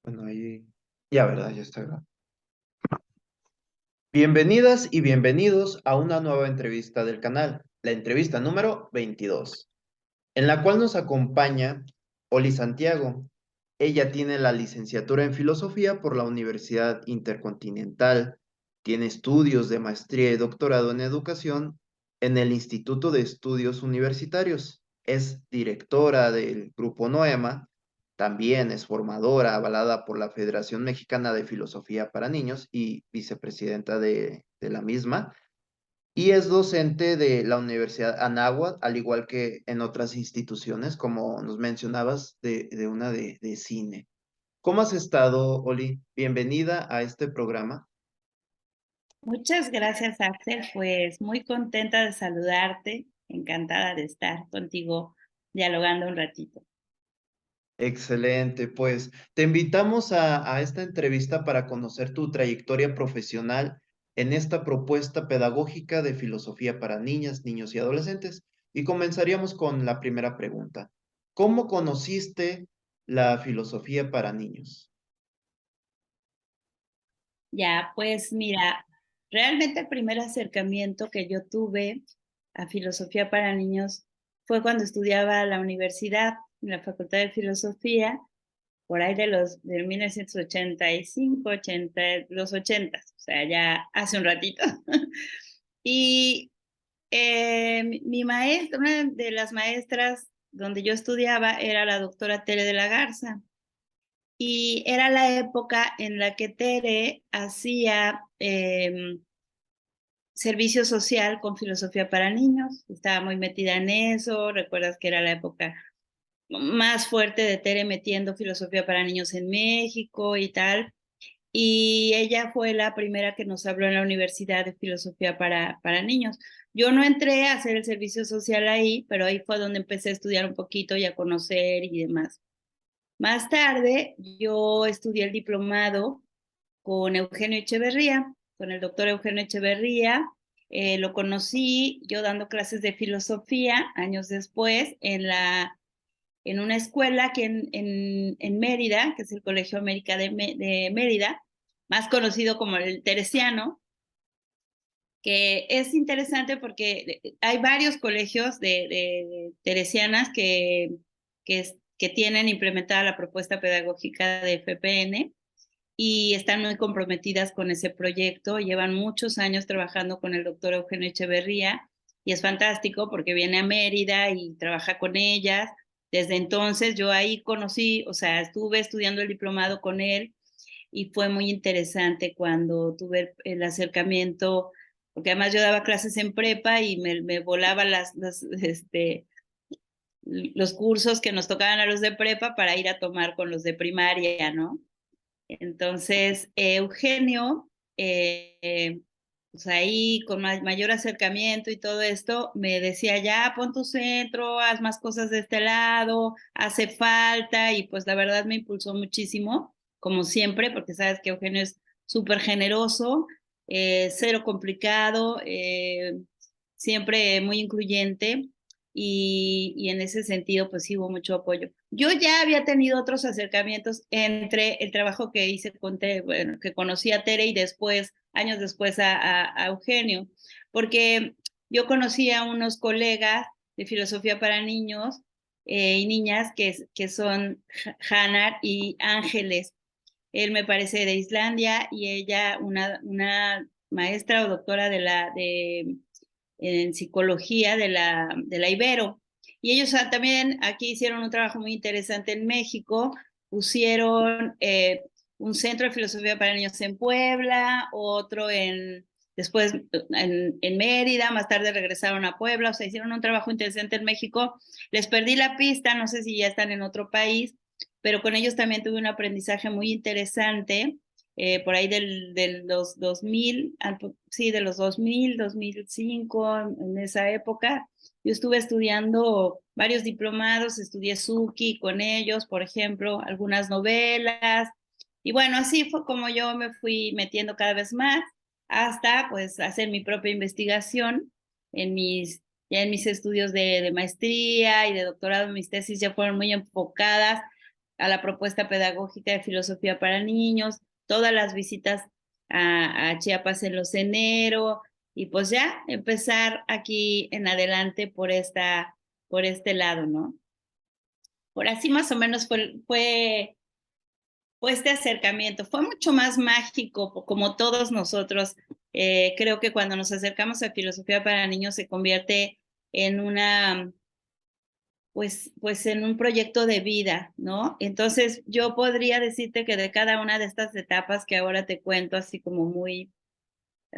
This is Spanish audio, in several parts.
Bueno, ahí ya, ¿verdad? Ya está grabado. Bienvenidas y bienvenidos a una nueva entrevista del canal, la entrevista número 22, en la cual nos acompaña Oli Santiago. Ella tiene la licenciatura en filosofía por la Universidad Intercontinental, tiene estudios de maestría y doctorado en educación en el Instituto de Estudios Universitarios, es directora del Grupo Noema. También es formadora avalada por la Federación Mexicana de Filosofía para Niños y vicepresidenta de la misma. Y es docente de la Universidad Anáhuac, al igual que en otras instituciones, como nos mencionabas, de una de cine. ¿Cómo has estado, Oli? Bienvenida a este programa. Muchas gracias, Axel. Pues muy contenta de saludarte, encantada de estar contigo dialogando un ratito. Excelente, pues te invitamos a esta entrevista para conocer tu trayectoria profesional en esta propuesta pedagógica de filosofía para niñas, niños y adolescentes. Y comenzaríamos con la primera pregunta. ¿Cómo conociste la filosofía para niños? Ya, pues mira, realmente el primer acercamiento que yo tuve a filosofía para niños fue cuando estudiaba en la universidad, en la Facultad de Filosofía, por ahí del 1985, 80, los 80, o sea, ya hace un ratito. Y mi maestra, una de las maestras donde yo estudiaba era la doctora Tere de la Garza. Y era la época en la que Tere hacía servicio social con filosofía para niños. Estaba muy metida en eso. Recuerdas que era la época más fuerte de Tere metiendo filosofía para niños en México y tal. Y ella fue la primera que nos habló en la Universidad de Filosofía para Niños. Yo no entré a hacer el servicio social ahí, pero ahí fue donde empecé a estudiar un poquito y a conocer y demás. Más tarde, yo estudié el diplomado con Eugenio Echeverría, con el doctor Eugenio Echeverría. Lo conocí yo dando clases de filosofía años después en una escuela que en Mérida, que es el Colegio América de Mérida, más conocido como el Teresiano, que es interesante porque hay varios colegios de teresianas que tienen implementada la propuesta pedagógica de FPN y están muy comprometidas con ese proyecto. Llevan muchos años trabajando con el doctor Eugenio Echeverría y es fantástico porque viene a Mérida y trabaja con ellas. Desde entonces yo ahí conocí, o sea, estuve estudiando el diplomado con él y fue muy interesante cuando tuve el acercamiento, porque además yo daba clases en prepa y me volaba los cursos que nos tocaban a los de prepa para ir a tomar con los de primaria, ¿no? Entonces, Eugenio, pues ahí con mayor acercamiento y todo esto, me decía, ya pon tu centro, haz más cosas de este lado, hace falta, y pues la verdad me impulsó muchísimo, como siempre, porque sabes que Eugenio es súper generoso, cero complicado, siempre muy incluyente y en ese sentido pues sí hubo mucho apoyo. Yo ya había tenido otros acercamientos entre el trabajo que hice con Tere, bueno, que conocí a Tere y después, años después a Eugenio, porque yo conocí a unos colegas de filosofía para niños y niñas que son Hanar y Ángeles. Él me parece de Islandia y ella una maestra o doctora en psicología de la Ibero. Y ellos también aquí hicieron un trabajo muy interesante en México, pusieron un centro de filosofía para niños en Puebla, otro después en Mérida, más tarde regresaron a Puebla, o sea, hicieron un trabajo interesante en México. Les perdí la pista, no sé si ya están en otro país, pero con ellos también tuve un aprendizaje muy interesante por ahí de los 2000, sí, de los 2000, 2005, en esa época. Yo estuve estudiando varios diplomados, estudié Suki con ellos, por ejemplo, algunas novelas. Y bueno, así fue como yo me fui metiendo cada vez más hasta pues hacer mi propia investigación ya en mis estudios de maestría y de doctorado. Mis tesis ya fueron muy enfocadas a la propuesta pedagógica de filosofía para niños, todas las visitas a Chiapas en los enero, y pues ya empezar aquí en adelante por este lado, ¿no? Por así más o menos fue este acercamiento. Fue mucho más mágico, como todos nosotros. Creo que cuando nos acercamos a filosofía para niños se convierte en pues en un proyecto de vida, ¿no? Entonces yo podría decirte que de cada una de estas etapas que ahora te cuento, así como muy,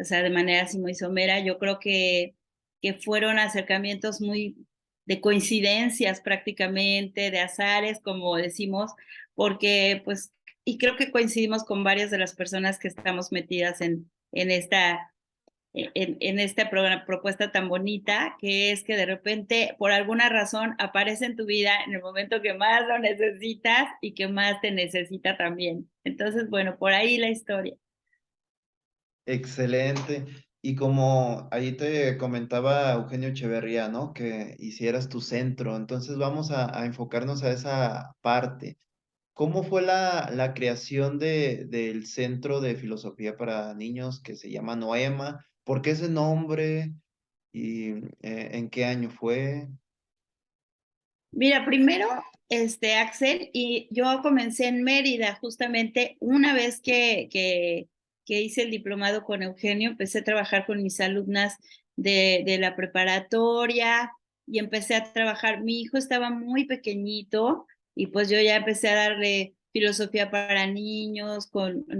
o sea, de manera así muy somera, yo creo que fueron acercamientos muy de coincidencias prácticamente, de azares, como decimos, porque pues, y creo que coincidimos con varias de las personas que estamos metidas en esta propuesta tan bonita, que es que de repente, por alguna razón, aparece en tu vida en el momento que más lo necesitas y que más te necesita también. Entonces, bueno, por ahí la historia. Excelente. Y como ahí te comentaba Eugenio Echeverría, ¿no? Que hicieras tu centro. Entonces vamos a enfocarnos a esa parte. ¿Cómo fue la creación del Centro de Filosofía para Niños que se llama Noema? ¿Por qué ese nombre? ¿Y en qué año fue? Mira, primero, Axel, y yo comencé en Mérida, justamente una vez que hice el diplomado con Eugenio, empecé a trabajar con mis alumnas de la preparatoria y empecé a trabajar. Mi hijo estaba muy pequeñito y pues yo ya empecé a darle filosofía para niños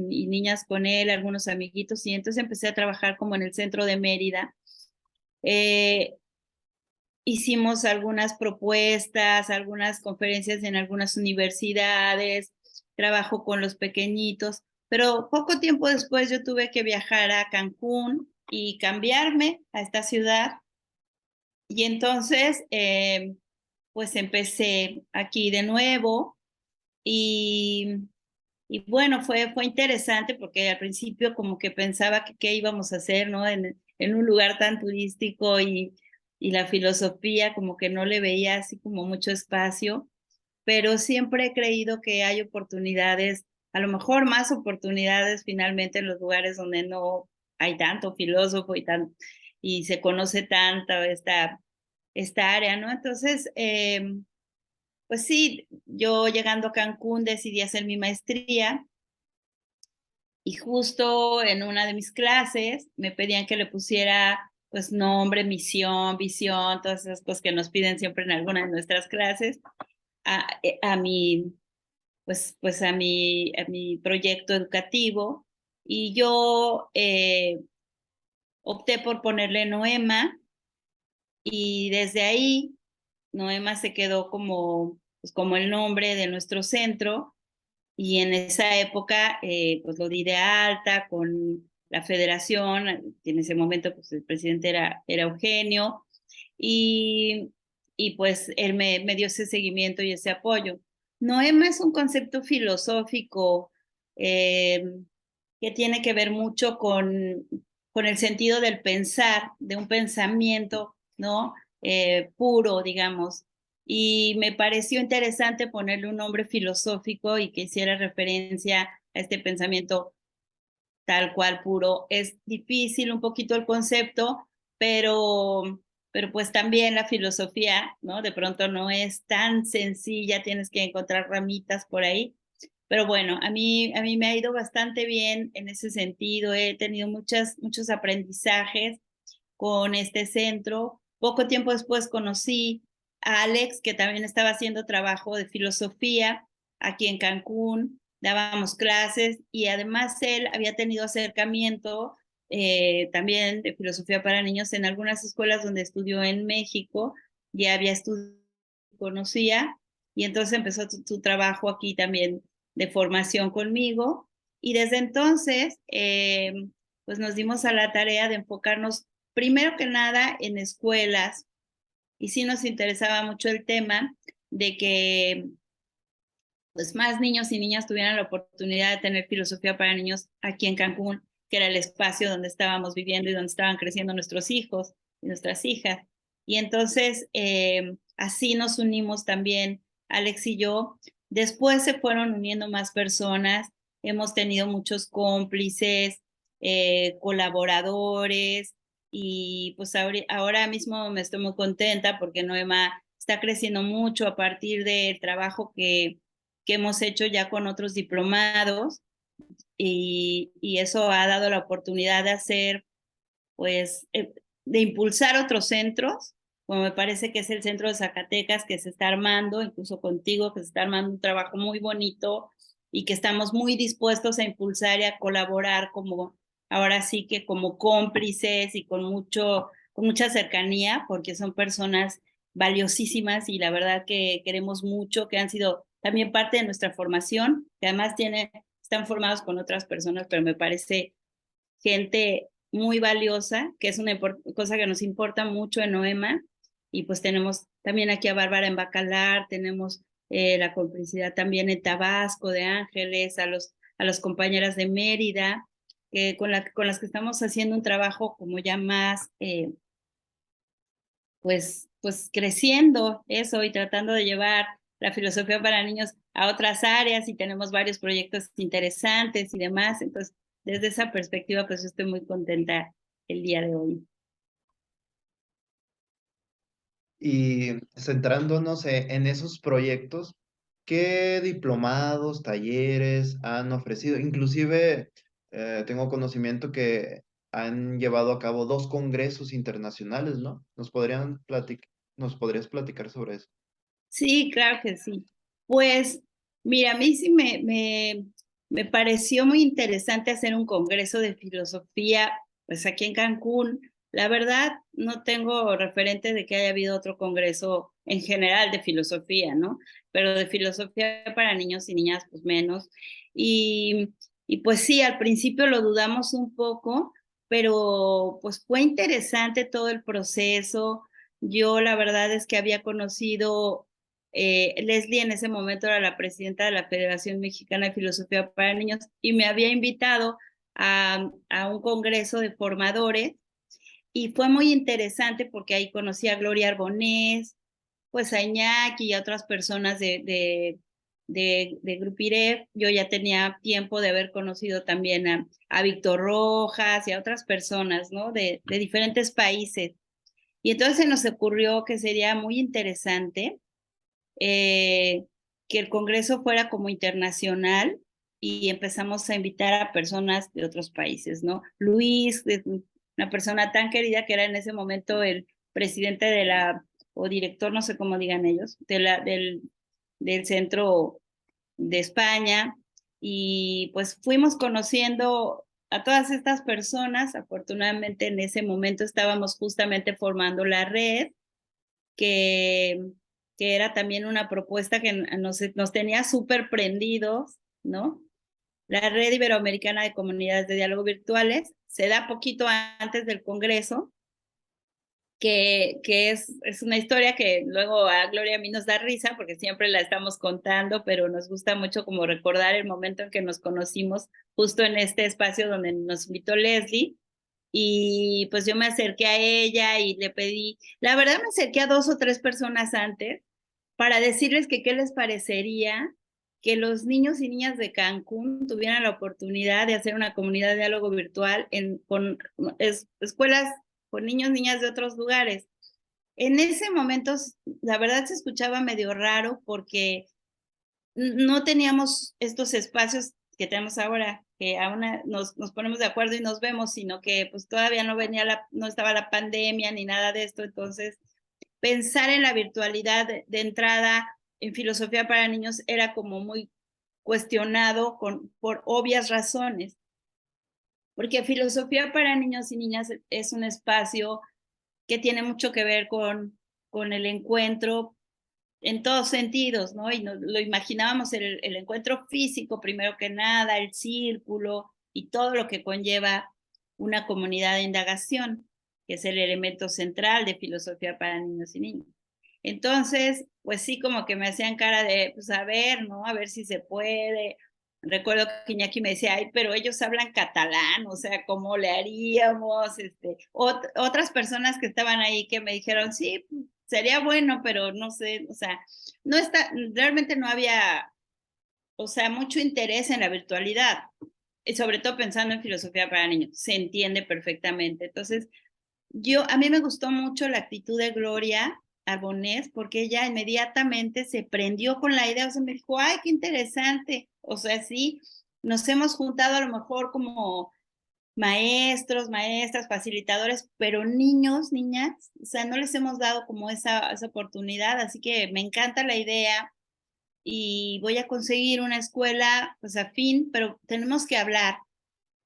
y niñas con él, algunos amiguitos, y entonces empecé a trabajar como en el centro de Mérida. Eh, Hicimos algunas propuestas, algunas conferencias en algunas universidades, trabajo con los pequeñitos, pero poco tiempo después yo tuve que viajar a Cancún y cambiarme a esta ciudad y entonces pues empecé aquí de nuevo y, y bueno, fue interesante porque al principio como que pensaba que qué íbamos a hacer, ¿no? En un lugar tan turístico y la filosofía como que no le veía así como mucho espacio, pero siempre he creído que hay oportunidades, a lo mejor más oportunidades finalmente en los lugares donde no hay tanto filósofo y se conoce tanto esta área, ¿no? Entonces, pues sí, yo llegando a Cancún decidí hacer mi maestría y justo en una de mis clases me pedían que le pusiera pues nombre, misión, visión, todas esas cosas que nos piden siempre en alguna de nuestras clases a mi pues a mi proyecto educativo y yo opté por ponerle Noema y desde ahí Noema se quedó pues como el nombre de nuestro centro y en esa época pues lo di de alta con la federación, que en ese momento pues el presidente era Eugenio y, y pues él me dio ese seguimiento y ese apoyo. Noema es un concepto filosófico eh, que tiene que ver mucho con el sentido del pensar, de un pensamiento, ¿no? Puro, digamos. Y me pareció interesante ponerle un nombre filosófico y que hiciera referencia a este pensamiento tal cual puro. Es difícil un poquito el concepto, pero pues también la filosofía, ¿no? De pronto no es tan sencilla, tienes que encontrar ramitas por ahí. Pero bueno, a mí me ha ido bastante bien en ese sentido. He tenido muchos aprendizajes con este centro. Poco tiempo después conocí a Alex, que también estaba haciendo trabajo de filosofía aquí en Cancún, dábamos clases y además él había tenido acercamiento también de filosofía para niños en algunas escuelas donde estudió en México, ya había estudiado, conocía y entonces empezó su trabajo aquí también de formación conmigo y desde entonces pues nos dimos a la tarea de enfocarnos primero que nada en escuelas, y sí nos interesaba mucho el tema de que pues más niños y niñas tuvieran la oportunidad de tener filosofía para niños aquí en Cancún, que era el espacio donde estábamos viviendo y donde estaban creciendo nuestros hijos y nuestras hijas. Y entonces así nos unimos también, Alex y yo, Después se fueron uniendo más personas, hemos tenido muchos cómplices, colaboradores, y pues ahora mismo me estoy muy contenta porque Noema está creciendo mucho a partir del trabajo que hemos hecho ya con otros diplomados, y eso ha dado la oportunidad de hacer, pues, de impulsar otros centros, como me parece que es el centro de Zacatecas, que se está armando, incluso contigo, que se está armando un trabajo muy bonito y que estamos muy dispuestos a impulsar y a colaborar como, ahora sí que como cómplices y con mucha cercanía, porque son personas valiosísimas y la verdad que queremos mucho, que han sido también parte de nuestra formación, que además están formados con otras personas, pero me parece gente muy valiosa, que es una cosa que nos importa mucho en Noema. Y pues tenemos también aquí a Bárbara en Bacalar, tenemos la complicidad también en Tabasco de Ángeles, a los compañeras de Mérida, con las que estamos haciendo un trabajo como ya más, pues creciendo eso y tratando de llevar la filosofía para niños a otras áreas, y tenemos varios proyectos interesantes y demás. Entonces, desde esa perspectiva, pues estoy muy contenta el día de hoy. Y centrándonos en esos proyectos, ¿qué diplomados, talleres han ofrecido? Inclusive tengo conocimiento que han llevado a cabo 2 congresos internacionales, ¿no? ¿Nos podrías platicar sobre eso? Sí, claro que sí. Pues, mira, a mí sí me pareció muy interesante hacer un congreso de filosofía, pues aquí en Cancún. La verdad, no tengo referente de que haya habido otro congreso en general de filosofía, ¿no? Pero de filosofía para niños y niñas, pues menos. Y, y pues sí, al principio lo dudamos un poco, pero pues fue interesante todo el proceso. Yo la verdad es que había conocido, Leslie en ese momento era la presidenta de la Federación Mexicana de Filosofía para Niños, y me había invitado a un congreso de formadores, y fue muy interesante porque ahí conocí a Gloria Arbonés, pues a Iñaki y a otras personas de Grupo IREF. Yo ya tenía tiempo de haber conocido también a Víctor Rojas y a otras personas, ¿no? De diferentes países. Y entonces se nos ocurrió que sería muy interesante, eh, que el Congreso fuera como internacional, y empezamos a invitar a personas de otros países, ¿no? Luis, una persona tan querida que era en ese momento el presidente de o director, no sé cómo digan ellos, del centro de España, y pues fuimos conociendo a todas estas personas. Afortunadamente en ese momento estábamos justamente formando la red, que, que era también una propuesta que nos tenía súper prendidos, ¿no? La Red Iberoamericana de Comunidades de Diálogo Virtuales se da poquito antes del Congreso, que es una historia que luego a Gloria y a mí nos da risa porque siempre la estamos contando, pero nos gusta mucho como recordar el momento en que nos conocimos justo en este espacio donde nos invitó Leslie. Y pues yo me acerqué a ella y le pedí, la verdad me acerqué a 2 o 3 personas antes para decirles que qué les parecería que los niños y niñas de Cancún tuvieran la oportunidad de hacer una comunidad de diálogo virtual con escuelas, con niños y niñas de otros lugares. En ese momento, la verdad se escuchaba medio raro porque no teníamos estos espacios que tenemos ahora, que aún nos ponemos de acuerdo y nos vemos, sino que pues todavía no estaba la pandemia ni nada de esto. Entonces, pensar en la virtualidad de entrada en filosofía para niños era como muy cuestionado por obvias razones, porque filosofía para niños y niñas es un espacio que tiene mucho que ver con el encuentro en todos sentidos, ¿no? Y lo imaginábamos el encuentro físico primero que nada, el círculo y todo lo que conlleva una comunidad de indagación, que es el elemento central de filosofía para niños y niñas. Entonces, pues sí, como que me hacían cara de, pues a ver, ¿no? A ver si se puede. Recuerdo que Iñaki me decía, ay, pero ellos hablan catalán, o sea, ¿cómo le haríamos? Otras personas que estaban ahí que me dijeron, sí, sería bueno, pero no sé, o sea, realmente no había o sea, mucho interés en la virtualidad, y sobre todo pensando en filosofía para niños, se entiende perfectamente. Entonces, a mí me gustó mucho la actitud de Gloria Arbonés, porque ella inmediatamente se prendió con la idea, o sea, me dijo, ay, qué interesante, o sea, sí, nos hemos juntado a lo mejor como maestros, maestras, facilitadores, pero niños, niñas, o sea, no les hemos dado como esa oportunidad, así que me encanta la idea y voy a conseguir una escuela, pues afín, pero tenemos que hablar.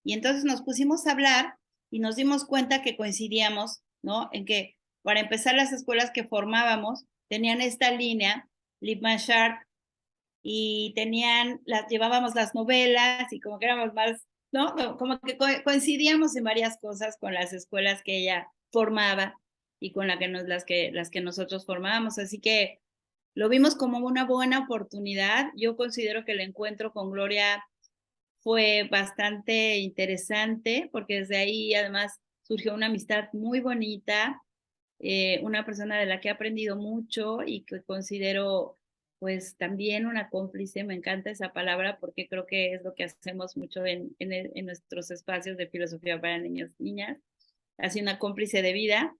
Y entonces nos pusimos a hablar y nos dimos cuenta que coincidíamos, ¿no? En que para empezar las escuelas que formábamos tenían esta línea, Lippmann Sharp, y llevábamos las novelas y como que éramos más, ¿no? Como que coincidíamos en varias cosas con las escuelas que ella formaba y con las que nosotros formábamos. Así que lo vimos como una buena oportunidad. Yo considero que el encuentro con Gloria fue bastante interesante porque desde ahí además surgió una amistad muy bonita, una persona de la que he aprendido mucho y que considero pues también una cómplice, me encanta esa palabra porque creo que es lo que hacemos mucho en nuestros espacios de filosofía para niños y niñas, así una cómplice de vida,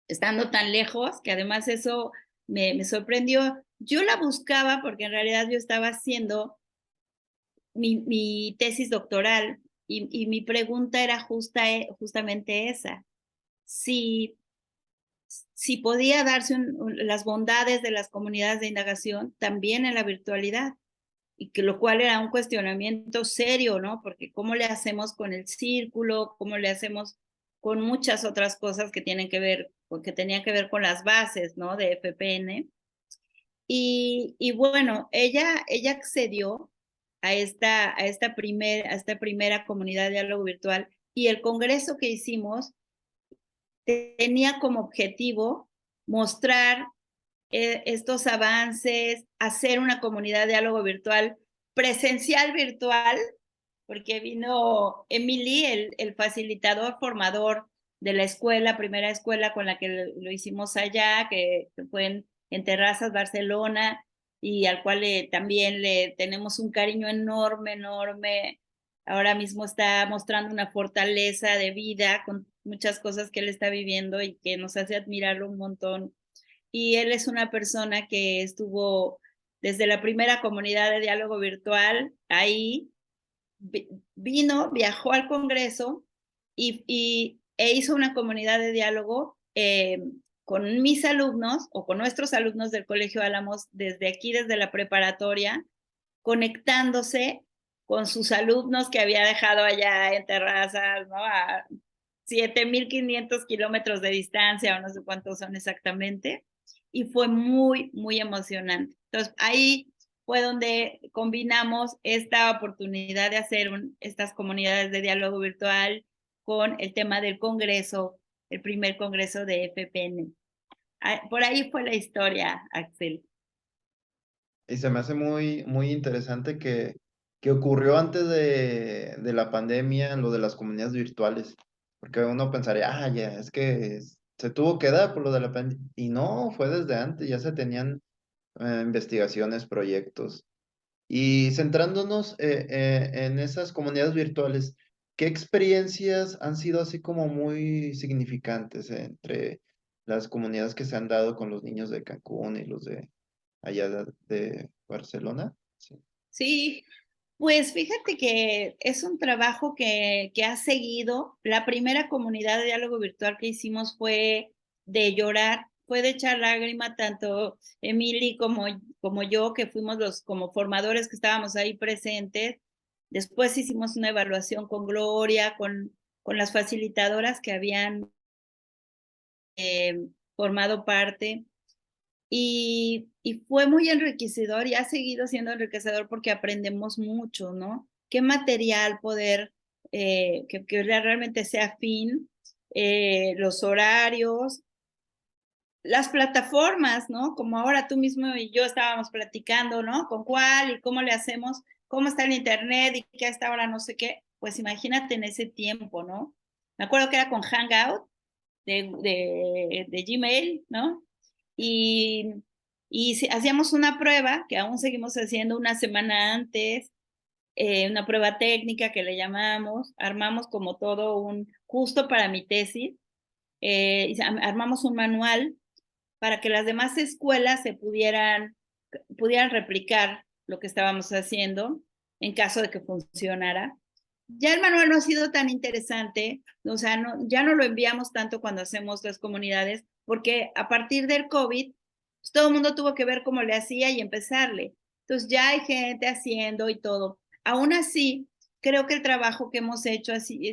estando tan lejos, que además eso me sorprendió. Yo la buscaba porque en realidad yo estaba haciendo mi tesis doctoral y mi pregunta era justamente esa, si, si podía darse las bondades de las comunidades de indagación también en la virtualidad, y que lo cual era un cuestionamiento serio, ¿no? Porque ¿cómo le hacemos con el círculo? ¿Cómo le hacemos con muchas otras cosas que tienen que ver, que tenían que ver con las bases, ¿no? De FPN. Y bueno, ella accedió a esta primera comunidad de diálogo virtual y el congreso que hicimos tenía como objetivo mostrar estos avances, hacer una comunidad de diálogo virtual, presencial virtual, porque vino Emily, el facilitador formador de la escuela, primera escuela con la que lo hicimos allá, que fue en Terrazas, Barcelona, y al cual también le tenemos un cariño enorme, enorme. Ahora mismo está mostrando una fortaleza de vida con muchas cosas que él está viviendo y que nos hace admirarlo un montón. Y él es una persona que estuvo desde la primera comunidad de diálogo virtual ahí, vino, viajó al Congreso e hizo una comunidad de diálogo con mis alumnos o con nuestros alumnos del Colegio Álamos desde aquí, desde la preparatoria, conectándose con sus alumnos que había dejado allá en Terrazas, ¿no? A 7.500 kilómetros de distancia o no sé cuántos son exactamente. Y fue muy, muy emocionante. Entonces, ahí fue donde combinamos esta oportunidad de hacer estas comunidades de diálogo virtual con el tema del congreso, el primer congreso de FPN. Por ahí fue la historia, Axel. Y se me hace muy, muy interesante que ocurrió antes de la pandemia lo de las comunidades virtuales, porque uno pensaría, ah, ya, es que se tuvo que dar por lo de la pandemia, y no, fue desde antes, ya se tenían investigaciones, proyectos. Y centrándonos en esas comunidades virtuales, ¿qué experiencias han sido así como muy significantes entre las comunidades que se han dado con los niños de Cancún y los de allá de Barcelona? Sí. Sí, pues fíjate que es un trabajo que ha seguido. La primera comunidad de diálogo virtual que hicimos fue de llorar, fue de echar lágrima, tanto Emily como yo, que fuimos los como formadores que estábamos ahí presentes. Después hicimos una evaluación con Gloria, con las facilitadoras que habían formado parte. Y fue muy enriquecedor y ha seguido siendo enriquecedor porque aprendemos mucho, ¿no? ¿Qué material poder, que realmente sea afín, los horarios, las plataformas, ¿no? Como ahora tú mismo y yo estábamos platicando, ¿no? ¿Con cuál y cómo le hacemos? ¿Cómo está el internet y qué hasta ahora no sé qué? Pues imagínate en ese tiempo, ¿no? Me acuerdo que era con Hangout de Gmail, ¿no? Y Y hacíamos una prueba, que aún seguimos haciendo una semana antes, una prueba técnica que le llamamos, armamos como todo justo para mi tesis, armamos un manual para que las demás escuelas pudieran replicar lo que estábamos haciendo en caso de que funcionara. Ya el manual no ha sido tan interesante, o sea, ya no lo enviamos tanto cuando hacemos las comunidades, porque a partir del COVID, pues, todo el mundo tuvo que ver cómo le hacía y empezarle. Entonces ya hay gente haciendo y todo. Aún así, creo que el trabajo que hemos hecho así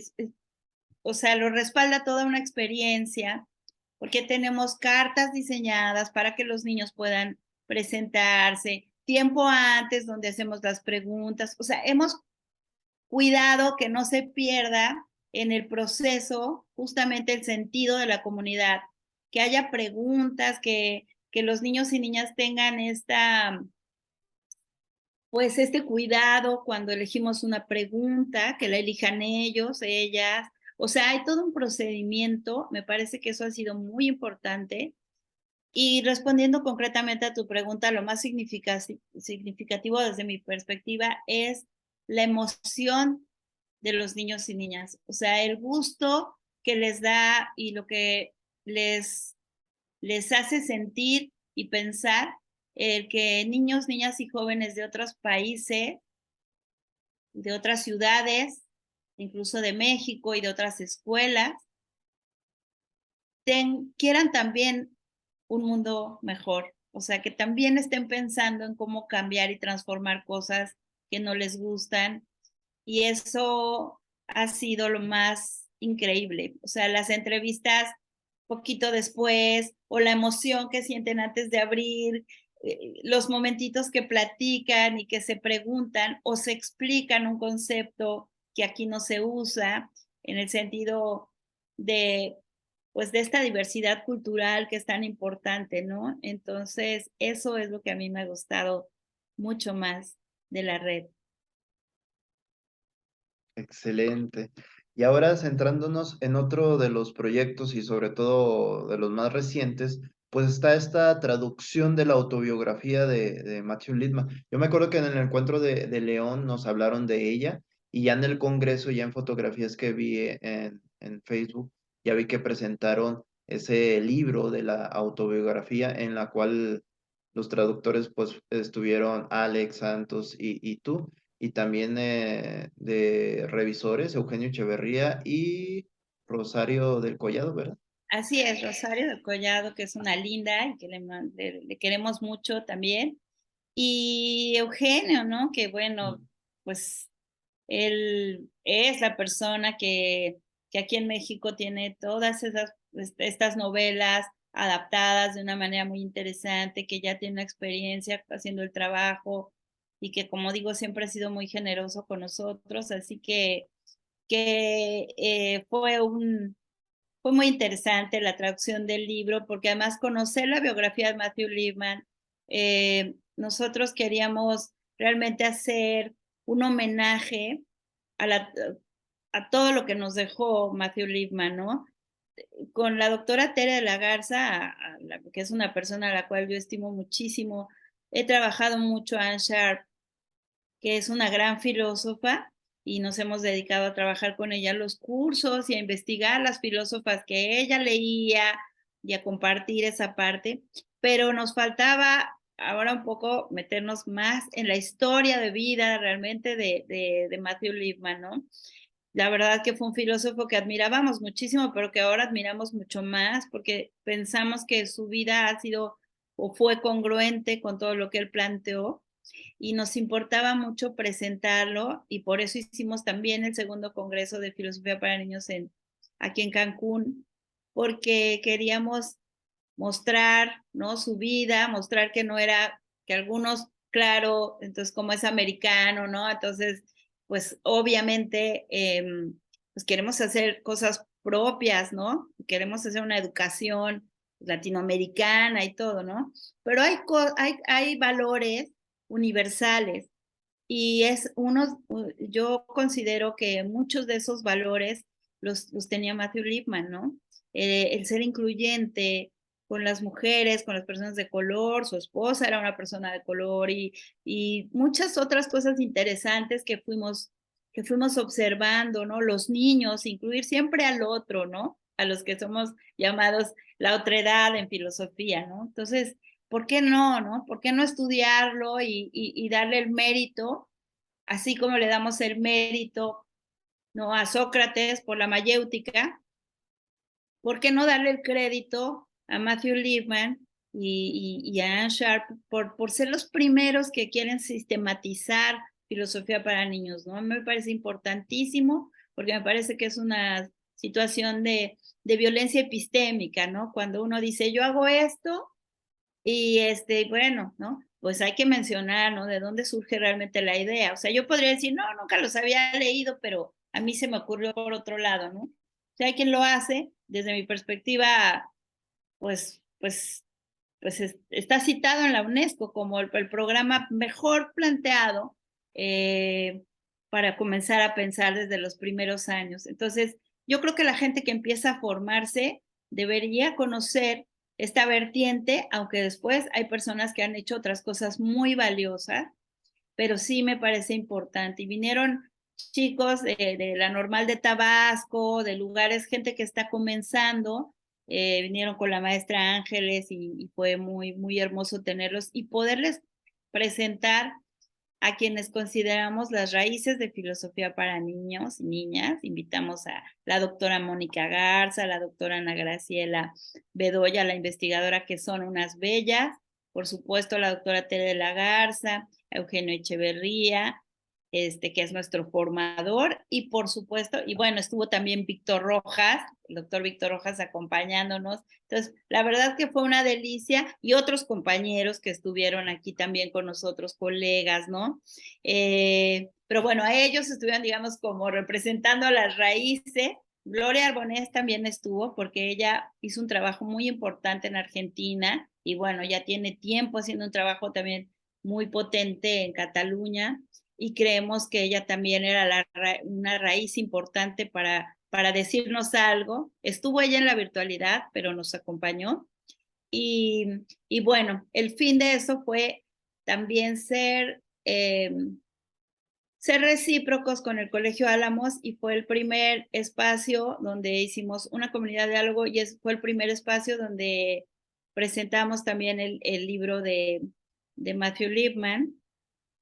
o sea, lo respalda toda una experiencia, porque tenemos cartas diseñadas para que los niños puedan presentarse, tiempo antes donde hacemos las preguntas, o sea, hemos cuidado que no se pierda en el proceso justamente el sentido de la comunidad, que haya preguntas, que los niños y niñas tengan pues este cuidado cuando elegimos una pregunta, que la elijan ellos, ellas. O sea, hay todo un procedimiento, me parece que eso ha sido muy importante. Y respondiendo concretamente a tu pregunta, lo más significativo desde mi perspectiva es la emoción de los niños y niñas. O sea, el gusto que les da y lo que les, les hace sentir y pensar el que niños, niñas y jóvenes de otros países, de otras ciudades, incluso de México y de otras escuelas, quieran también un mundo mejor. O sea, que también estén pensando en cómo cambiar y transformar cosas que no les gustan. Y eso ha sido lo más increíble. O sea, las entrevistas poquito después o la emoción que sienten antes de abrir, los momentitos que platican y que se preguntan o se explican un concepto que aquí no se usa en el sentido de pues de esta diversidad cultural que es tan importante, ¿no? Entonces, eso es lo que a mí me ha gustado mucho más de la red. Excelente. Y ahora centrándonos en otro de los proyectos y sobre todo de los más recientes, pues está esta traducción de la autobiografía de Matthew Lipman. Yo me acuerdo que en el encuentro de León nos hablaron de ella y ya en el Congreso, ya en fotografías que vi en Facebook, ya vi que presentaron ese libro de la autobiografía en la cual los traductores pues estuvieron Alex Santos y tú y también de revisores, Eugenio Echeverría y Rosario del Collado, ¿verdad? Así es, Rosario del Collado, que es una linda y que le queremos mucho también. Y Eugenio, ¿no? Que bueno, Mm. pues él es la persona que aquí en México tiene todas estas novelas adaptadas de una manera muy interesante, que ya tiene una experiencia haciendo el trabajo y que, como digo, siempre ha sido muy generoso con nosotros. Así que fue muy interesante la traducción del libro, porque además conocer la biografía de Matthew Lipman, nosotros queríamos realmente hacer un homenaje a, a todo lo que nos dejó Matthew Lipman, ¿no? Con la doctora Tere de la Garza, que es una persona a la cual yo estimo muchísimo, he trabajado mucho a Anne Sharp, que es una gran filósofa, y nos hemos dedicado a trabajar con ella los cursos y a investigar las filósofas que ella leía y a compartir esa parte, pero nos faltaba ahora un poco meternos más en la historia de vida realmente de Matthew Lipman, ¿no? La verdad que fue un filósofo que admirábamos muchísimo, pero que ahora admiramos mucho más porque pensamos que su vida ha sido o fue congruente con todo lo que él planteó y nos importaba mucho presentarlo y por eso hicimos también el segundo Congreso de Filosofía para Niños aquí en Cancún, porque queríamos mostrar, ¿no? Su vida, mostrar que no era, que algunos, claro, entonces como es americano, ¿no? Entonces, pues obviamente, pues queremos hacer cosas propias, ¿no? Queremos hacer una educación latinoamericana y todo, ¿no? Pero hay valores universales y yo considero que muchos de esos valores los tenía Matthew Lipman, ¿no? El ser incluyente, con las mujeres, con las personas de color, su esposa era una persona de color y muchas otras cosas interesantes que fuimos observando, ¿no? Los niños, incluir siempre al otro, ¿no? A los que somos llamados la otredad en filosofía, ¿no? Entonces, ¿por qué no, no? ¿Por qué no estudiarlo y darle el mérito, así como le damos el mérito, ¿no? A Sócrates por la mayéutica? ¿Por qué no darle el crédito a Matthew Lipman y a Anne Sharp por ser los primeros que quieren sistematizar filosofía para niños, ¿no? Me parece importantísimo porque me parece que es una situación de violencia epistémica, ¿no? Cuando uno dice, yo hago esto y bueno, ¿no? Pues hay que mencionar, ¿no? De dónde surge realmente la idea. O sea, yo podría decir, no, nunca los había leído, pero a mí se me ocurrió por otro lado, ¿no? O sea, hay quien lo hace, desde mi perspectiva, pues, pues, está citado en la UNESCO como el programa mejor planteado para comenzar a pensar desde los primeros años. Entonces, yo creo que la gente que empieza a formarse debería conocer esta vertiente, aunque después hay personas que han hecho otras cosas muy valiosas, pero sí me parece importante. Y vinieron chicos de la Normal de Tabasco, de lugares, gente que está comenzando, vinieron con la maestra Ángeles y fue muy, muy hermoso tenerlos y poderles presentar a quienes consideramos las raíces de filosofía para niños y niñas. Invitamos a la doctora Mónica Garza, a la doctora Ana Graciela Bedoya, la investigadora, que son unas bellas, por supuesto la doctora Tere de la Garza, a Eugenio Echeverría, que es nuestro formador, y por supuesto, y bueno, estuvo también Víctor Rojas, el doctor Víctor Rojas acompañándonos. Entonces, la verdad que fue una delicia, y otros compañeros que estuvieron aquí también con nosotros, colegas, ¿no? Pero bueno, a ellos estuvieron, digamos, como representando a las raíces. Gloria Arbonés también estuvo porque ella hizo un trabajo muy importante en Argentina y bueno, ya tiene tiempo haciendo un trabajo también muy potente en Cataluña y creemos que ella también era una raíz importante para decirnos algo. Estuvo ella en la virtualidad, pero nos acompañó. Y, y bueno, el fin de eso fue también ser recíprocos con el Colegio Álamos y fue el primer espacio donde hicimos una comunidad de diálogo y fue el primer espacio donde presentamos también el libro de Matthew Lipman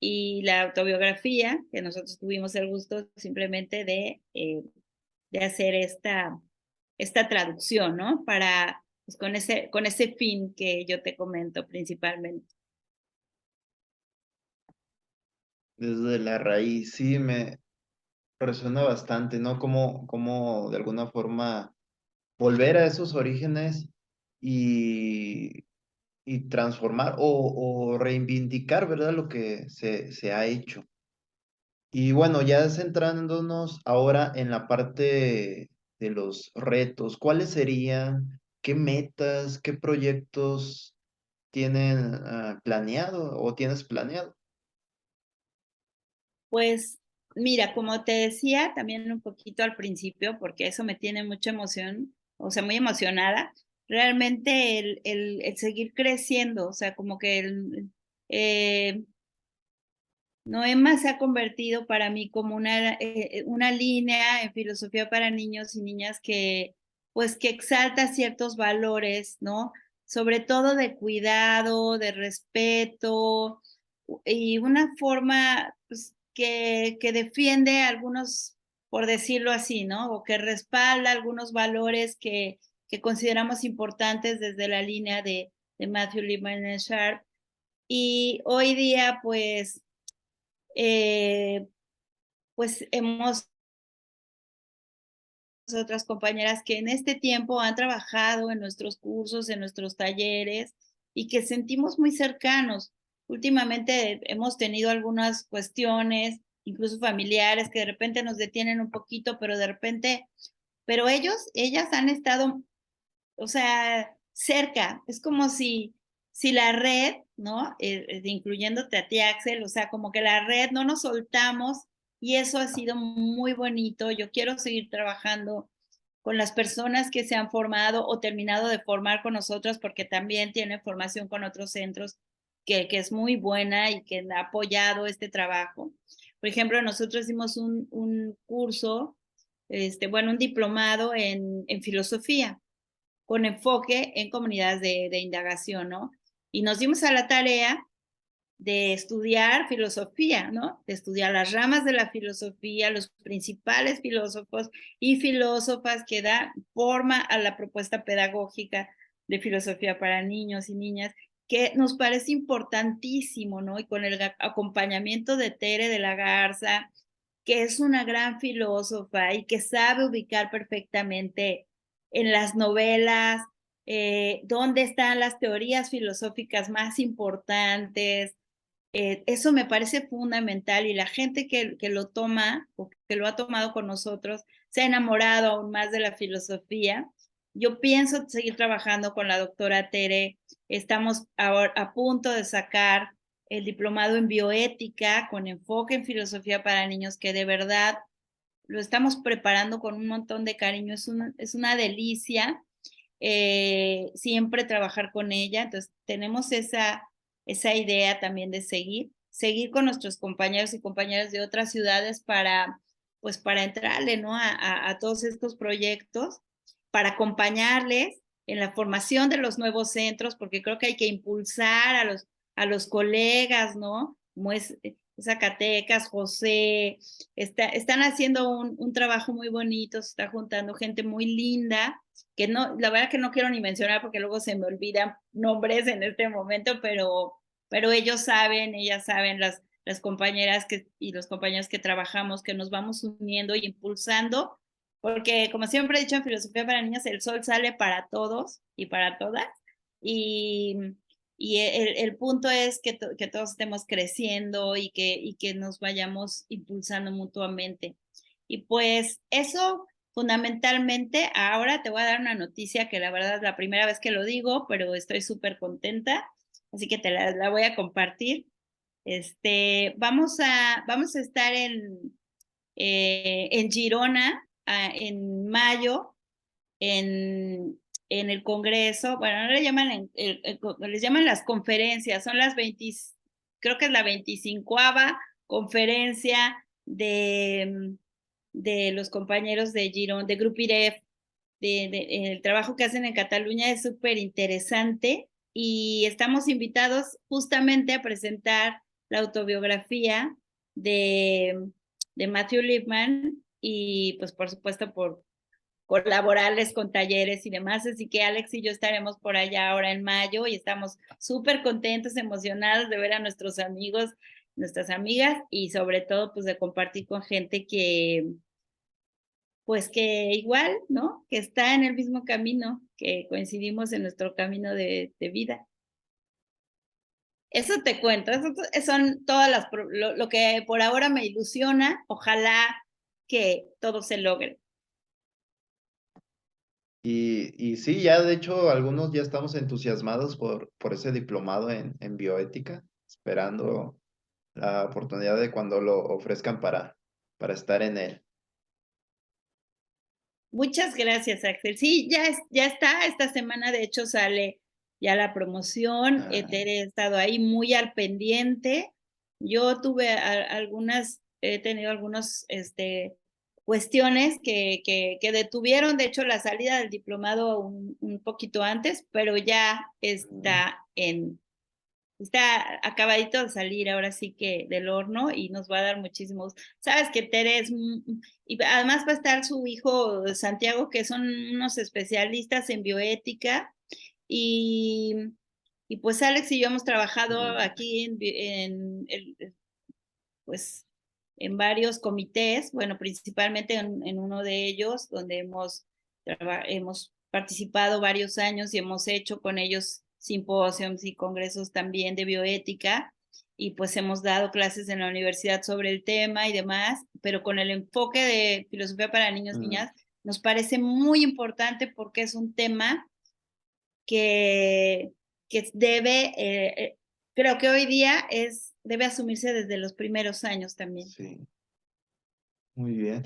y la autobiografía, que nosotros tuvimos el gusto simplemente de hacer esta traducción, ¿no? Para, pues, con ese fin que yo te comento principalmente. Desde la raíz, sí, me resuena bastante, ¿no? Como de alguna forma volver a esos orígenes y, y transformar o reivindicar, ¿verdad? Lo que se ha hecho. Y bueno, ya centrándonos ahora en la parte de los retos, ¿cuáles serían, qué metas, qué proyectos tienen planeado o tienes planeado? Pues mira, como te decía también un poquito al principio, porque eso me tiene mucha emoción, o sea, muy emocionada, realmente el seguir creciendo, o sea, como que eh, Noema se ha convertido para mí como una línea en filosofía para niños y niñas pues, que exalta ciertos valores, ¿no? Sobre todo de cuidado, de respeto y una forma, pues, que defiende algunos, por decirlo así, ¿no? O que respalda algunos valores que consideramos importantes desde la línea de Matthew Lipman Sharp. Y hoy día, eh, pues hemos otras compañeras que en este tiempo han trabajado en nuestros cursos, en nuestros talleres y que sentimos muy cercanos. Últimamente hemos tenido algunas cuestiones, incluso familiares, que de repente nos detienen un poquito, pero de repente, pero ellas han estado, o sea, cerca. Es como si la red, ¿no? Incluyéndote a ti, Axel, o sea, como que la red no nos soltamos y eso ha sido muy bonito. Yo quiero seguir trabajando con las personas que se han formado o terminado de formar con nosotros, porque también tienen formación con otros centros que es muy buena y que ha apoyado este trabajo. Por ejemplo, nosotros hicimos un curso, bueno, un diplomado en filosofía, con enfoque en comunidades de indagación, ¿no? Y nos dimos a la tarea de estudiar filosofía, ¿no? De estudiar las ramas de la filosofía, los principales filósofos y filósofas que dan forma a la propuesta pedagógica de filosofía para niños y niñas, que nos parece importantísimo, ¿no? Y con el acompañamiento de Tere de la Garza, que es una gran filósofa y que sabe ubicar perfectamente en las novelas dónde están las teorías filosóficas más importantes. Eso me parece fundamental y la gente que lo toma o que lo ha tomado con nosotros se ha enamorado aún más de la filosofía. Yo pienso seguir trabajando con la doctora Tere. Estamos ahora a punto de sacar el diplomado en bioética con enfoque en filosofía para niños, que de verdad lo estamos preparando con un montón de cariño. Es una delicia siempre trabajar con ella. Entonces, tenemos esa idea también de seguir con nuestros compañeros y compañeras de otras ciudades pues para entrarle, ¿no? A todos estos proyectos, para acompañarles en la formación de los nuevos centros, porque creo que hay que impulsar a los colegas, ¿no? Como es Zacatecas, José, están haciendo un trabajo muy bonito, se está juntando gente muy linda, que no, la verdad que no quiero ni mencionar porque luego se me olvidan nombres en este momento, pero ellos saben, ellas saben, las compañeras y los compañeros que trabajamos, que nos vamos uniendo y impulsando, porque como siempre he dicho en Filosofía para Niños, el sol sale para todos y para todas, y, y el punto es que todos estemos creciendo y que nos vayamos impulsando mutuamente. Y pues eso fundamentalmente. Ahora te voy a dar una noticia que la verdad es la primera vez que lo digo, pero estoy súper contenta, así que te la voy a compartir. Vamos a estar en Girona en mayo, en el Congreso. Bueno, no le llaman, les llaman las conferencias, son las 20, creo que es la 25ª conferencia de los compañeros de Girón, de Grupo IREF, el trabajo que hacen en Cataluña es súper interesante y estamos invitados justamente a presentar la autobiografía de Matthew Lipman y pues por supuesto por colaborarles con talleres y demás, así que Alex y yo estaremos por allá ahora en mayo y estamos súper contentos, emocionados de ver a nuestros amigos, nuestras amigas y sobre todo pues de compartir con gente pues que igual, ¿no? Que está en el mismo camino, que coincidimos en nuestro camino de vida. Eso te cuento, eso son todas lo que por ahora me ilusiona, ojalá que todo se logre. Y sí, ya de hecho algunos ya estamos entusiasmados por ese diplomado en bioética, esperando la oportunidad de cuando lo ofrezcan para estar en él. Muchas gracias, Axel. Sí, ya está, esta semana de hecho sale ya la promoción, Ah, Tere ha estado ahí muy al pendiente. Yo tuve he tenido algunas cuestiones que detuvieron, de hecho, la salida del diplomado un poquito antes, pero ya está acabadito de salir ahora sí que del horno y nos va a dar muchísimos. Sabes que Tere y además va a estar su hijo Santiago, que son unos especialistas en bioética y, y pues Alex y yo hemos trabajado muy bien. aquí pues en varios comités, bueno, principalmente en uno de ellos, donde hemos participado varios años y hemos hecho con ellos simposios y congresos también de bioética, y pues hemos dado clases en la universidad sobre el tema y demás, pero con el enfoque de filosofía para niños y Mm, niñas, nos parece muy importante porque es un tema que, que creo que hoy día debe asumirse desde los primeros años también. sí, muy bien.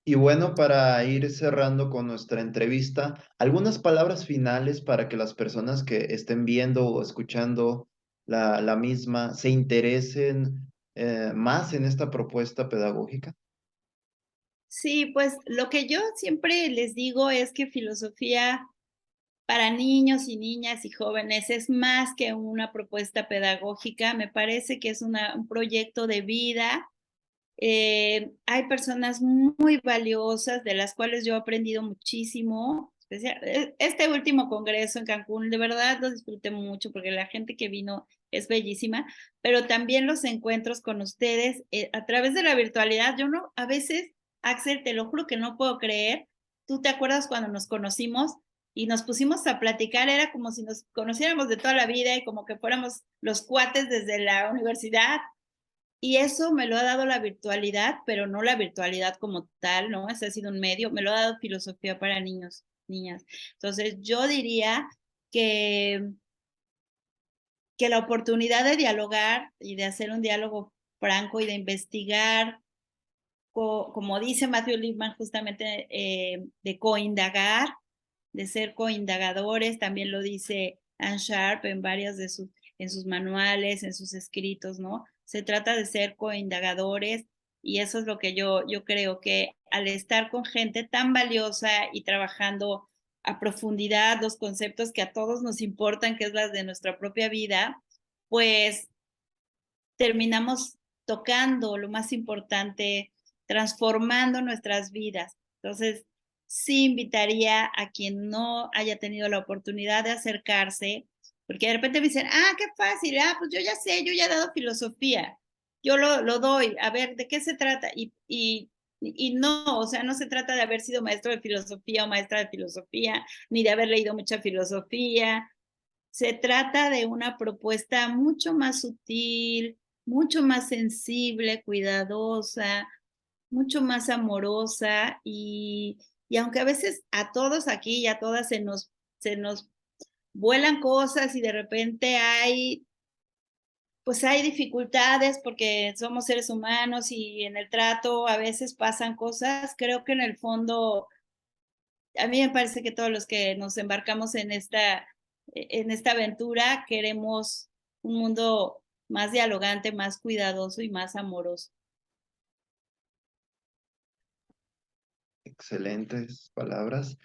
Y bueno, para ir cerrando con nuestra entrevista, algunas palabras finales para que las personas que estén viendo o escuchando la misma se interesen más en esta propuesta pedagógica. Sí, pues lo que yo siempre les digo es que filosofía para niños y niñas y jóvenes es más que una propuesta pedagógica, me parece que es un proyecto de vida. Hay personas muy valiosas de las cuales yo he aprendido muchísimo. Este último congreso en Cancún, de verdad lo disfruté mucho porque la gente que vino es bellísima, pero también los encuentros con ustedes a través de la virtualidad. Yo no, a veces, Axel, te lo juro que no puedo creer. ¿Tú te acuerdas cuando nos conocimos y nos pusimos a platicar? Era como si nos conociéramos de toda la vida y como que fuéramos los cuates desde la universidad. Y eso me lo ha dado la virtualidad, pero no la virtualidad como tal, ¿no? Ese ha sido un medio, me lo ha dado filosofía para niños, niñas. Entonces, yo diría que, que la oportunidad de dialogar y de hacer un diálogo franco y de investigar, como dice Matthew Lipman, justamente de coindagar, de ser coindagadores, también lo dice Anne Sharp en varios de en sus manuales, en sus escritos, ¿no? Se trata de ser coindagadores y eso es lo que yo creo que al estar con gente tan valiosa y trabajando a profundidad los conceptos que a todos nos importan, que es las de nuestra propia vida, pues terminamos tocando lo más importante, transformando nuestras vidas. Entonces, sí invitaría a quien no haya tenido la oportunidad de acercarse, porque de repente me dicen, qué fácil, pues yo ya sé, yo ya he dado filosofía, yo lo doy, a ver, ¿de qué se trata? Y no, o sea, no se trata de haber sido maestro de filosofía o maestra de filosofía, ni de haber leído mucha filosofía, se trata de una propuesta mucho más sutil, mucho más sensible, cuidadosa, mucho más amorosa y aunque a veces a todos aquí y a todas se nos vuelan cosas y de repente pues hay dificultades porque somos seres humanos y en el trato a veces pasan cosas, creo que en el fondo a mí me parece que todos los que nos embarcamos en esta aventura queremos un mundo más dialogante, más cuidadoso y más amoroso. Excelentes palabras.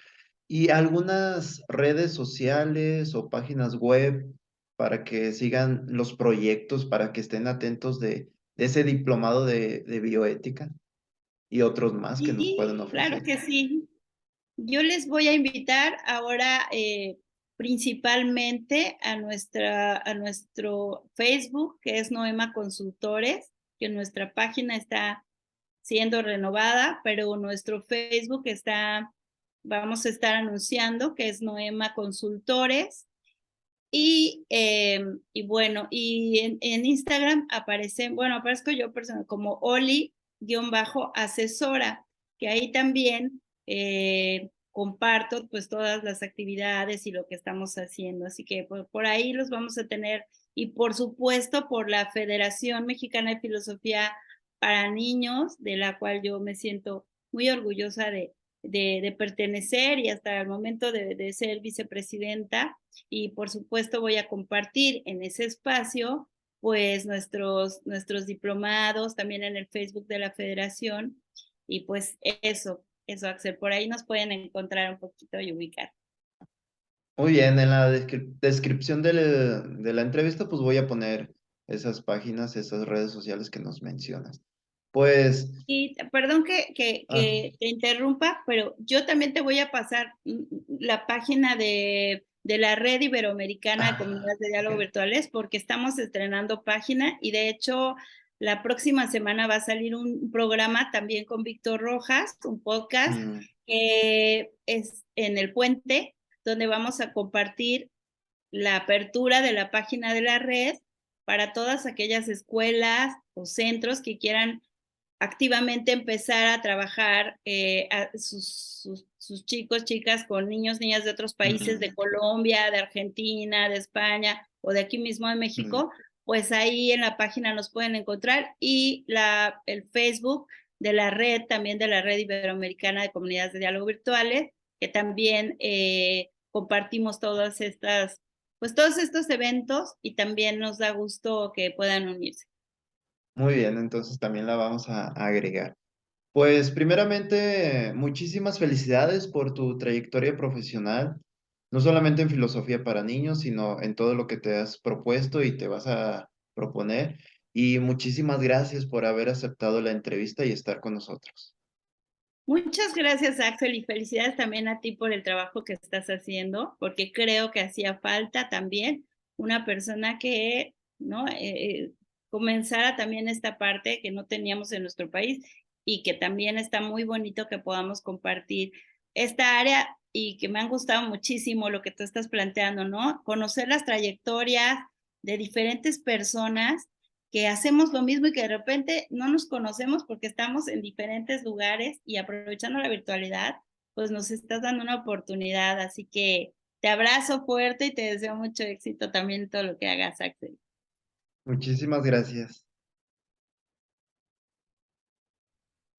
¿Y algunas redes sociales o páginas web para que sigan los proyectos, para que estén atentos de ese diplomado de bioética y otros más que nos pueden Y claro ofrecer? que sí. Yo les voy a invitar ahora principalmente a nuestro Facebook, que es Noema Consultores, que nuestra página está siendo renovada, pero nuestro Facebook vamos a estar anunciando que es Noema Consultores. Y bueno, y en Instagram aparezco yo personal como Oli-asesora, que ahí también comparto pues todas las actividades y lo que estamos haciendo. Así que por ahí los vamos a tener. Y por supuesto por la Federación Mexicana de Filosofía para Niños, de la cual yo me siento muy orgullosa de pertenecer y hasta el momento de ser vicepresidenta y por supuesto voy a compartir en ese espacio pues nuestros diplomados también en el Facebook de la Federación y pues eso Axel, por ahí nos pueden encontrar un poquito y ubicar. Muy bien, en la descripción de la entrevista, pues voy a poner esas páginas, esas redes sociales que nos mencionas. Pues, Y perdón ah, que te interrumpa, pero yo también te voy a pasar la página de la Red Iberoamericana de Comunidades de Diálogo ok. Virtuales porque estamos estrenando página y de hecho la próxima semana va a salir un programa también con Víctor Rojas, un podcast Mm, que es en El Puente, donde vamos a compartir la apertura de la página de la red para todas aquellas escuelas o centros que quieran activamente empezar a trabajar a sus chicos, chicas con niños, niñas de otros países, de mm, Colombia, de Argentina, de España o de aquí mismo de mm. México, pues ahí en la página nos pueden encontrar y el Facebook de la red, también de la Red Iberoamericana de Comunidades de Diálogo Virtuales, que también compartimos todas estas, pues todos estos eventos y también nos da gusto que puedan unirse. Muy bien, entonces también la vamos a agregar. Pues primeramente, muchísimas felicidades por tu trayectoria profesional, no solamente en filosofía para niños, sino en todo lo que te has propuesto y te vas a proponer. Y muchísimas gracias por haber aceptado la entrevista y estar con nosotros. Muchas gracias, Axel, y felicidades también a ti por el trabajo que estás haciendo, porque creo que hacía falta también una persona que, ¿no? Comenzara también esta parte que no teníamos en nuestro país y que también está muy bonito que podamos compartir esta área y que me han gustado muchísimo lo que tú estás planteando, ¿no? Conocer las trayectorias de diferentes personas que hacemos lo mismo y que de repente no nos conocemos porque estamos en diferentes lugares y aprovechando la virtualidad, pues nos estás dando una oportunidad. Así que te abrazo fuerte y te deseo mucho éxito también en todo lo que hagas, Axel. Muchísimas gracias.